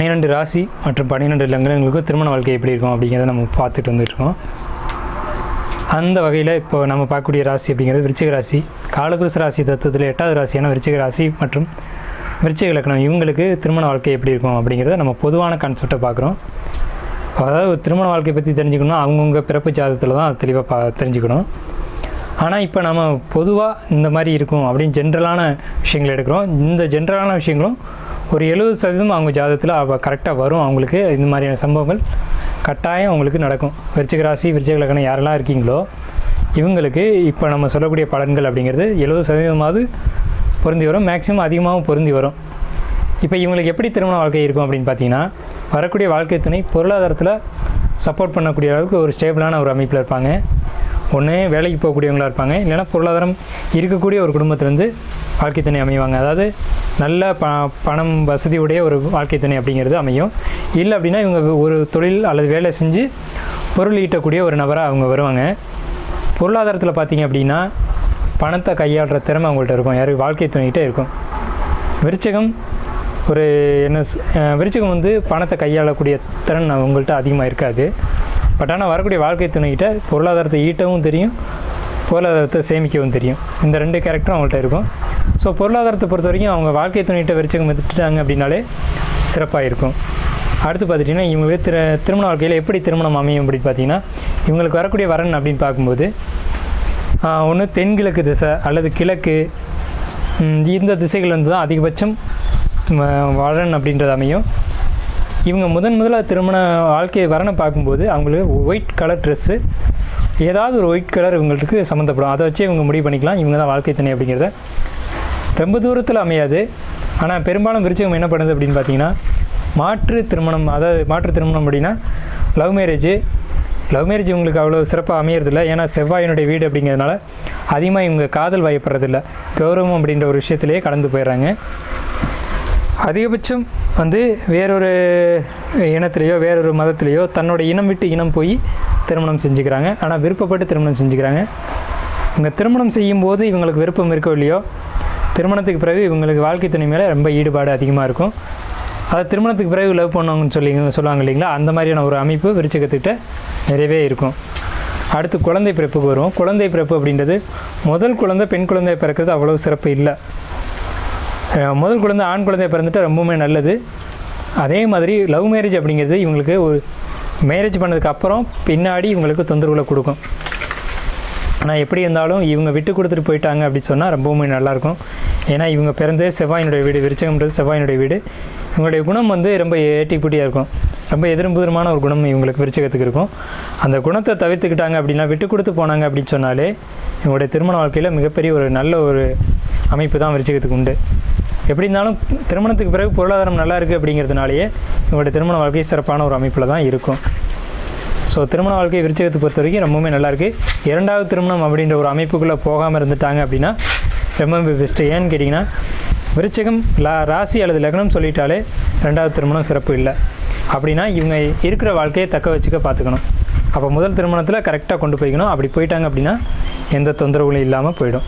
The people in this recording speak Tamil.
12 ராசி மற்றும் 12 லக்னங்களுக்கு திருமண வாழ்க்கை எப்படி இருக்கும் அப்படிங்கிறத நம்ம பார்த்துட்டு வந்துட்டுருக்கோம். அந்த வகையில் இப்போ நம்ம பார்க்கக்கூடிய ராசி அப்படிங்கிறது விருச்சிக ராசி. காலபுருஷ ராசி தத்துவத்தில் 8வது ராசியான விருச்சிக ராசி மற்றும் விருச்சிக லக்னம் இவங்களுக்கு திருமண வாழ்க்கை எப்படி இருக்கும் அப்படிங்கிறத நம்ம பொதுவான கான்செப்டை பார்க்குறோம். அதாவது திருமண வாழ்க்கையை பற்றி தெரிஞ்சுக்கணும், அவங்கவுங்க பிறப்பு ஜாதகத்தில் தான் தெளிவாக தெரிஞ்சுக்கணும். ஆனால் இப்போ நம்ம பொதுவாக இந்த மாதிரி இருக்கும் அப்படின்னு ஜென்ரலான விஷயங்கள் எடுக்கிறோம். இந்த ஜென்ரலான விஷயங்களும் ஒரு 70% அவங்க ஜாதகத்தில் கரெக்டாக வரும். அவங்களுக்கு இந்த மாதிரியான சம்பவங்கள் கட்டாயம் அவங்களுக்கு நடக்கும். விருச்சிக ராசி விருச்சிக லக்னம் யாரெல்லாம் இருக்கீங்களோ இவங்களுக்கு இப்போ நம்ம சொல்லக்கூடிய பலன்கள் அப்படிங்கிறது 70% பொருந்தி வரும், மேக்ஸிமம் அதிகமாகவும் பொருந்தி வரும். இப்போ இவங்களுக்கு எப்படி திருமண வாழ்க்கை இருக்கும் அப்படின்னு பார்த்தீங்கன்னா, வரக்கூடிய வாழ்க்கை துணை பொருளாதாரத்தில் சப்போர்ட் பண்ணக்கூடிய அளவுக்கு ஒரு ஸ்டேபிளான ஒரு அமைப்பில் இருப்பாங்க. ஒன்று வேலைக்கு போகக்கூடியவங்களாக இருப்பாங்க, இல்லைனா பொருளாதாரம் இருக்கக்கூடிய ஒரு குடும்பத்திலேருந்து வாழ்க்கை துணை அமைவாங்க. அதாவது நல்ல பணம் வசதியுடைய ஒரு வாழ்க்கை துணை அப்படிங்கிறது அமையும். இல்லை அப்படின்னா இவங்க ஒரு தொழில் அல்லது வேலை செஞ்சு பொருள் ஈட்டக்கூடிய ஒரு நபராக அவங்க வருவாங்க. பொருளாதாரத்தில் பார்த்திங்க அப்படின்னா பணத்தை கையாளுற திறமை அவங்கள்ட்ட இருக்கும், யாருக்கு வாழ்க்கை துணைக்கிட்டே இருக்கும். விருச்சிகம் விருச்சிகம் பணத்தை கையாளக்கூடிய திறன் அவங்கள்ட்ட அதிகமாக இருக்காது. பட் ஆனால் வரக்கூடிய வாழ்க்கை துணைக்கிட்ட பொருளாதாரத்தை ஈட்டவும் தெரியும், பொருளாதாரத்தை சேமிக்கவும் தெரியும். இந்த 2 கேரக்டரும் அவங்கள்ட்ட இருக்கும். ஸோ பொருளாதாரத்தை பொறுத்த வரைக்கும் அவங்க வாழ்க்கை துணைகிட்ட விருச்சிகம் எடுத்துட்டாங்க அப்படின்னாலே சிறப்பாக இருக்கும். அடுத்து பார்த்துட்டிங்கன்னா இவங்க திருமண வாழ்க்கையில் எப்படி திருமணம் அமையும் அப்படின்னு பார்த்தீங்கன்னா, இவங்களுக்கு வரக்கூடிய வரன் அப்படின்னு பார்க்கும்போது ஒன்று தென்கிழக்கு திசை அல்லது கிழக்கு, இந்த திசைகள் தான் அதிகபட்சம் வரன் அப்படின்றது அமையும். இவங்க முதல்ல திருமண வாழ்க்கையை வரனை பார்க்கும்போது அவங்களுக்கு ஒயிட் கலர் ட்ரெஸ்ஸு, ஏதாவது ஒரு ஒயிட் கலர் இவங்களுக்கு சம்மந்தப்படும். அதை வச்சு இவங்க முடிவு பண்ணிக்கலாம் இவங்க தான் வாழ்க்கை துணை அப்படிங்கிறத. ரொம்ப தூரத்தில் அமையாது. ஆனால் பெரும்பாலும் விருச்சிகம் என்ன பண்ணுது அப்படின்னு பார்த்தீங்கன்னா, மாற்று திருமணம். அதாவது மாற்று திருமணம் அப்படின்னா லவ் மேரேஜ் இவங்களுக்கு அவ்வளோ சிறப்பாக அமையறதில்ல. ஏன்னா செவ்வாயினுடைய வீடு அப்படிங்கிறதுனால அதிகமாக இவங்க காதல் வயப்படுறதில்ல, கௌரவம் அப்படின்ற ஒரு விஷயத்திலேயே கடந்து போயிடுறாங்க. அதிகபட்சம் வேறொரு இனத்திலேயோ வேறொரு மதத்திலேயோ தன்னோட இனம் விட்டு இனம் போய் திருமணம் செஞ்சுக்கிறாங்க. ஆனால் விருப்பப்பட்டு திருமணம் செஞ்சுக்கிறாங்க. இவங்க திருமணம் செய்யும்போது இவங்களுக்கு விருப்பம் இருக்கோ இல்லையோ, திருமணத்துக்கு பிறகு இவங்களுக்கு வாழ்க்கை துணை மேலே ரொம்ப ஈடுபாடு அதிகமாக இருக்கும். அதை திருமணத்துக்கு பிறகு லவ் பண்ணுவாங்கன்னு சொல்லுவாங்க இல்லைங்களா, அந்த மாதிரியான ஒரு அமைப்பு விருச்சிகத்துக்கிட்ட நிறையவே இருக்கும். அடுத்து குழந்தை பிறப்புக்கு வரும். குழந்தை பிறப்பு அப்படின்றது முதல் குழந்தை பெண் குழந்தை பிறக்கிறது அவ்வளோ சிறப்பு இல்லை. முதல் குழந்தை ஆண் குழந்தை பிறந்துட்டு ரொம்பவுமே நல்லது. அதே மாதிரி லவ் மேரேஜ் அப்படிங்கிறது இவங்களுக்கு ஒரு மேரேஜ் பண்ணதுக்கு அப்புறம் பின்னாடி இவங்களுக்கு தொந்தரவுகளை கொடுக்கும். ஆனால் எப்படி இருந்தாலும் இவங்க விட்டு கொடுத்துட்டு போயிட்டாங்க அப்படின்னு சொன்னால் ரொம்பவுமே நல்லாயிருக்கும். ஏன்னா இவங்க பிறந்தே செவ்வாயினுடைய வீடு, விருச்சிகம்ன்றது செவ்வாயினுடைய வீடு. இவங்களுடைய குணம் ரொம்ப ஏட்டிப்பூட்டியாக இருக்கும், ரொம்ப எதிர்புதிரமான ஒரு குணம் இவங்களுக்கு விருச்சிகத்துக்கு இருக்கும். அந்த குணத்தை தவிர்த்துக்கிட்டாங்க அப்படின்னா, விட்டு கொடுத்து போனாங்க அப்படின்னு சொன்னாலே இவங்களுடைய திருமண வாழ்க்கையில் மிகப்பெரிய ஒரு நல்ல ஒரு அமைப்பு தான் விருச்சிகத்துக்கு உண்டு. எப்படி இருந்தாலும் திருமணத்துக்கு பிறகு பொருளாதாரம் நல்லா இருக்குது அப்படிங்கிறதுனாலேயே இவங்களுடைய திருமண வாழ்க்கை சிறப்பான ஒரு அமைப்பில் தான் இருக்கும். ஸோ திருமண வாழ்க்கை விருச்சிகத்தை பொறுத்த வரைக்கும் ரொம்பவுமே நல்லாயிருக்கு. 2வது திருமணம் அப்படின்ற ஒரு அமைப்புக்குள்ளே போகாமல் இருந்துட்டாங்க அப்படின்னா ரொம்ப பெஸ்ட்டு. ஏன்னு கேட்டிங்கன்னா, விருச்சிகம் ராசி அல்லது லக்னம் சொல்லிட்டாலே 2வது திருமணம் சிறப்பு இல்லை. அப்படின்னா இவங்க இருக்கிற வாழ்க்கையை தக்க வச்சுக்க பார்த்துக்கணும். அப்போ முதல் திருமணத்தில் கரெக்டாக கொண்டு போய்க்கணும். அப்படி போயிட்டாங்க அப்படின்னா எந்த தொந்தரவுகளும் இல்லாமல் போயிடும்.